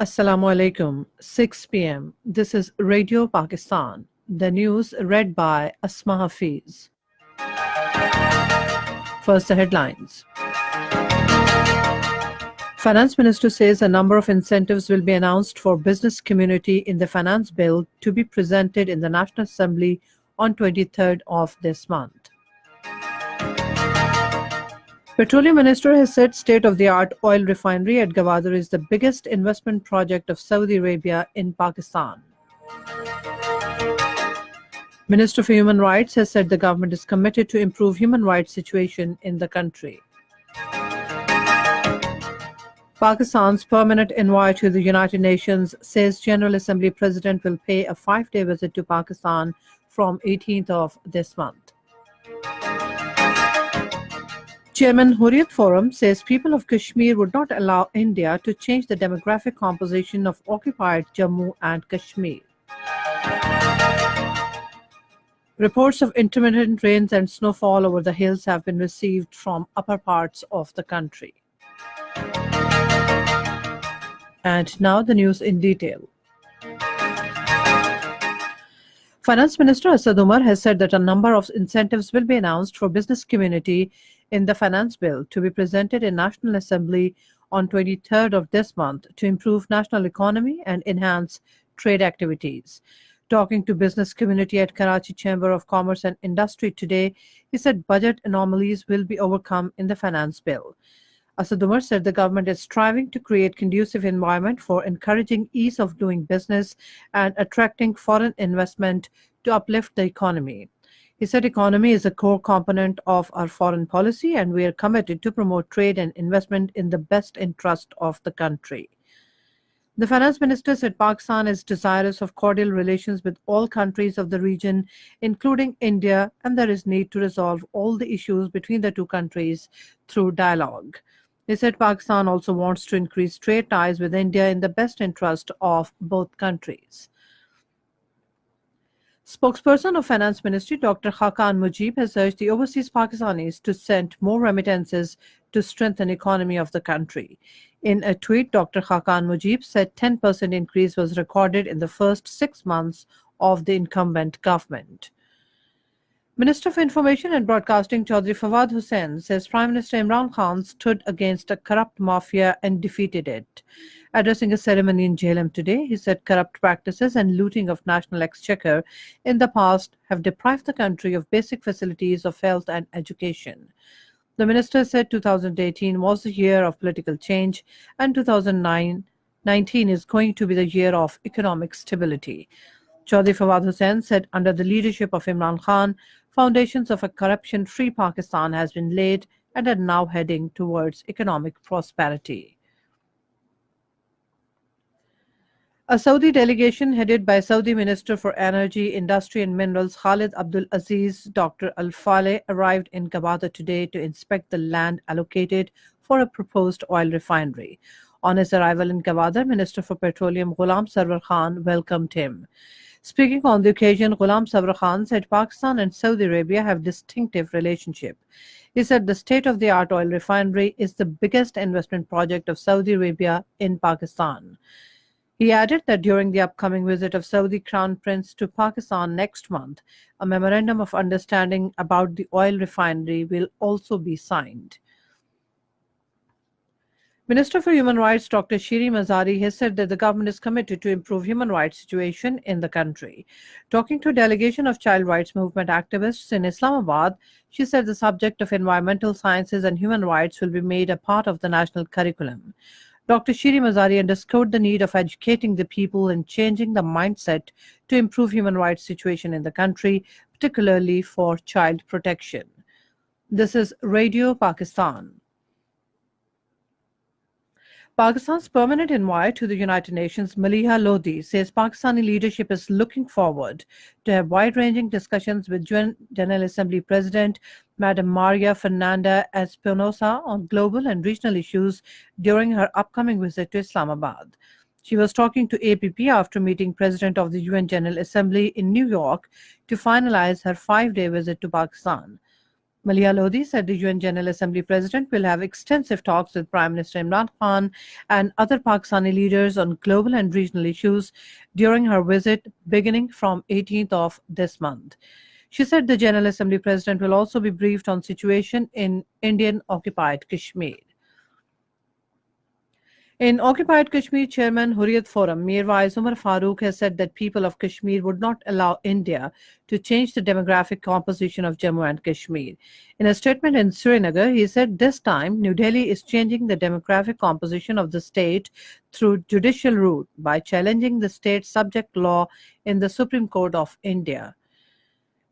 Assalamu alaikum. 6 p.m. This is Radio Pakistan. The news read by Asma Hafiz. First, the headlines. Finance Minister says a number of incentives will be announced for business community in the finance bill to be presented in the National Assembly on 23rd of this month. Petroleum Minister has said state-of-the-art oil refinery at Gwadar is the biggest investment project of Saudi Arabia in Pakistan. Minister for Human Rights has said the government is committed to improve human rights situation in the country. Pakistan's permanent envoy to the United Nations says General Assembly President will pay a 5-day visit to Pakistan from 18th of this month. Chairman Hurriyat Forum says people of Kashmir would not allow India to change the demographic composition of occupied Jammu and Kashmir. Reports of intermittent rains and snowfall over the hills have been received from upper parts of the country. And now the news in detail. Finance Minister Asad Umar has said that a number of incentives will be announced for business community in the finance bill to be presented in National Assembly on 23rd of this month to improve national economy and enhance trade activities. Talking to business community at Karachi Chamber of Commerce and Industry today, he said budget anomalies will be overcome in the finance bill. Asad Umar said the government is striving to create conducive environment for encouraging ease of doing business and attracting foreign investment to uplift the economy. He said economy is a core component of our foreign policy and we are committed to promote trade and investment in the best interest of the country. The finance minister said Pakistan is desirous of cordial relations with all countries of the region, including India, and there is need to resolve all the issues between the two countries through dialogue. He said Pakistan also wants to increase trade ties with India in the best interest of both countries. Spokesperson of Finance Ministry Dr. Hakan Mujib has urged the overseas Pakistanis to send more remittances to strengthen economy of the country. In a tweet, Dr. Hakan Mujib said 10% increase was recorded in the first 6 months of the incumbent government. Minister for Information and Broadcasting Chaudhry Fawad Hussain says Prime Minister Imran Khan stood against a corrupt mafia and defeated it. Addressing a ceremony in Jhelum today, he said corrupt practices and looting of national exchequer in the past have deprived the country of basic facilities of health and education. The minister said 2018 was the year of political change and 2019 is going to be the year of economic stability. Chaudhry Fawad Hussain said under the leadership of Imran Khan, foundations of a corruption-free Pakistan has been laid and are now heading towards economic prosperity. A Saudi delegation headed by Saudi Minister for Energy, Industry and Minerals Khalid Abdul Aziz Dr. Al Faleh arrived in Gwadar today to inspect the land allocated for a proposed oil refinery. On his arrival in Gwadar, Minister for Petroleum Ghulam Sarwar Khan welcomed him. Speaking on the occasion, Ghulam Sarwar Khan said Pakistan and Saudi Arabia have distinctive relationship. He said the state-of-the-art oil refinery is the biggest investment project of Saudi Arabia in Pakistan. He added that during the upcoming visit of Saudi Crown Prince to Pakistan next month, a memorandum of understanding about the oil refinery will also be signed. Minister for Human Rights Dr. Shiri Mazari has said that the government is committed to improve human rights situation in the country. Talking to a delegation of child rights movement activists in Islamabad, she said the subject of environmental sciences and human rights will be made a part of the national curriculum. Dr. Shiri Mazari underscored the need of educating the people and changing the mindset to improve human rights situation in the country, particularly for child protection. This is Radio Pakistan. Pakistan's permanent envoy to the United Nations, Maliha Lodi, says Pakistani leadership is looking forward to have wide-ranging discussions with UN General Assembly President Madam Maria Fernanda Espinosa on global and regional issues during her upcoming visit to Islamabad. She was talking to APP after meeting President of the UN General Assembly in New York to finalize her 5-day visit to Pakistan. Malia Lodi said the UN General Assembly President will have extensive talks with Prime Minister Imran Khan and other Pakistani leaders on global and regional issues during her visit beginning from 18th of this month. She said the General Assembly President will also be briefed on situation in Indian-occupied Kashmir. In occupied Kashmir, Chairman Hurriyat Forum Mir Wais Umar Farooq has said that people of Kashmir would not allow India to change the demographic composition of Jammu and Kashmir. In a statement in Srinagar, he said this time New Delhi is changing the demographic composition of the state through judicial route by challenging the state subject law in the Supreme Court of India.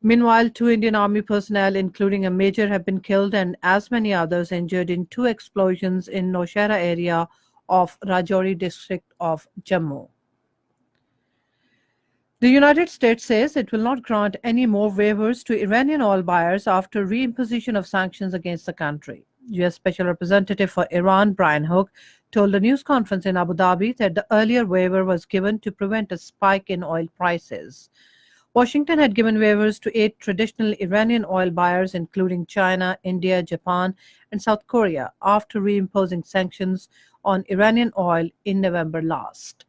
Meanwhile, 2 Indian Army personnel, including a major, have been killed and as many others injured in 2 explosions in Nowshera area of Rajouri district of Jammu. The United States says it will not grant any more waivers to Iranian oil buyers after reimposition of sanctions against the country. U.S. Special Representative for Iran Brian Hook told a news conference in Abu Dhabi that the earlier waiver was given to prevent a spike in oil prices. Washington had given waivers to 8 traditional Iranian oil buyers, including China, India, Japan, and South Korea, after reimposing sanctions on Iranian oil in November last.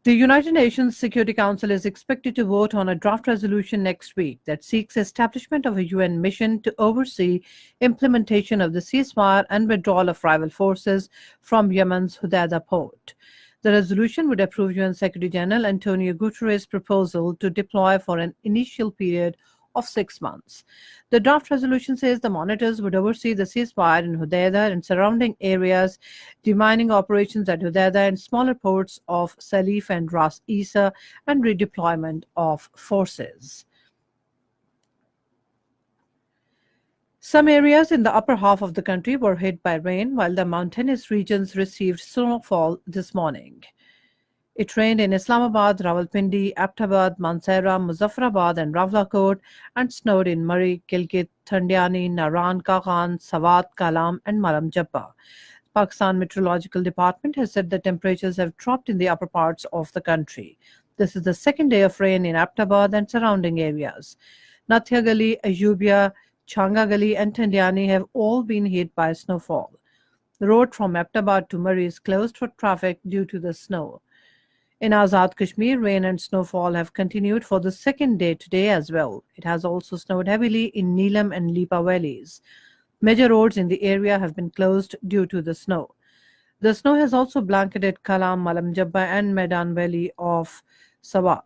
The United Nations Security Council is expected to vote on a draft resolution next week that seeks establishment of a UN mission to oversee implementation of the ceasefire and withdrawal of rival forces from Yemen's Hodeidah port. The resolution would approve UN Secretary General Antonio Guterres' proposal to deploy for an initial period of 6 months. The draft resolution says the monitors would oversee the ceasefire in Hodeidah and surrounding areas, demining operations at Hodeidah and smaller ports of Salif and Ras Isa, and redeployment of forces. Some areas in the upper half of the country were hit by rain, while the mountainous regions received snowfall this morning. It rained in Islamabad, Rawalpindi, Abbottabad, Mansehra, Muzaffarabad, and Rawalakot, and snowed in Murree, Gilgit, Thandiani, Naran, Kaghan, Sawat, Kalam, and Maram Jabba. Pakistan Meteorological Department has said the temperatures have dropped in the upper parts of the country. This is the second day of rain in Abbottabad and surrounding areas. Nathia Gali, Ayubia, Changa Gali, and Thandiani have all been hit by snowfall. The road from Abbottabad to Murree is closed for traffic due to the snow. In Azad Kashmir, rain and snowfall have continued for the second day today as well. It has also snowed heavily in Neelam and Lipa valleys. Major roads in the area have been closed due to the snow. The snow has also blanketed Kalam, Malam Jabba, and Medan Valley of Sawat.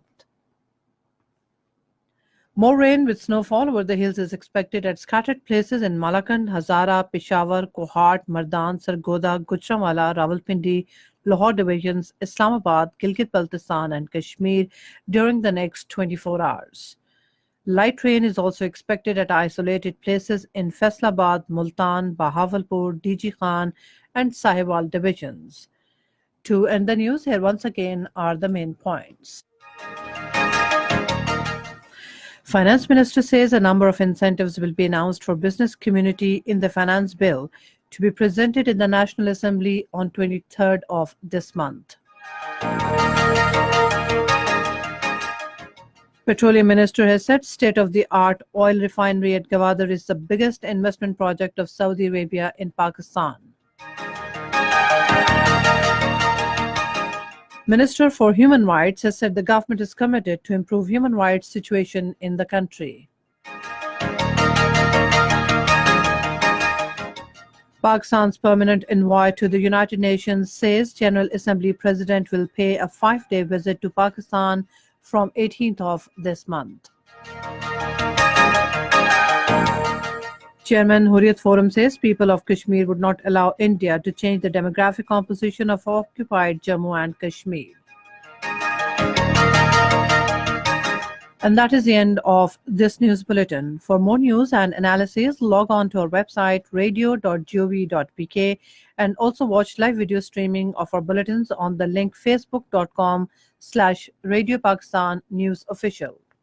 More rain with snowfall over the hills is expected at scattered places in Malakand, Hazara, Peshawar, Kohat, Mardan, Sargoda, Gujranwala, Rawalpindi, Lahore divisions, Islamabad, Gilgit-Baltistan, and Kashmir during the next 24 hours. Light rain is also expected at isolated places in Faisalabad, Multan, Bahawalpur, DG Khan, and Sahiwal divisions. To end the news, here once again are the main points. Finance Minister says a number of incentives will be announced for business community in the finance bill to be presented in the National Assembly on 23rd of this month. Petroleum Minister has said state-of-the-art oil refinery at Gwadar is the biggest investment project of Saudi Arabia in Pakistan. Minister for Human Rights has said the government is committed to improve human rights situation in the country. Pakistan's permanent envoy to the United Nations says General Assembly President will pay a 5-day visit to Pakistan from 18th of this month. Chairman Hurriyat Forum says people of Kashmir would not allow India to change the demographic composition of occupied Jammu and Kashmir. And that is the end of this news bulletin. For more news and analysis, log on to our website radio.gov.pk and also watch live video streaming of our bulletins on the link facebook.com/Radio Pakistan News Official.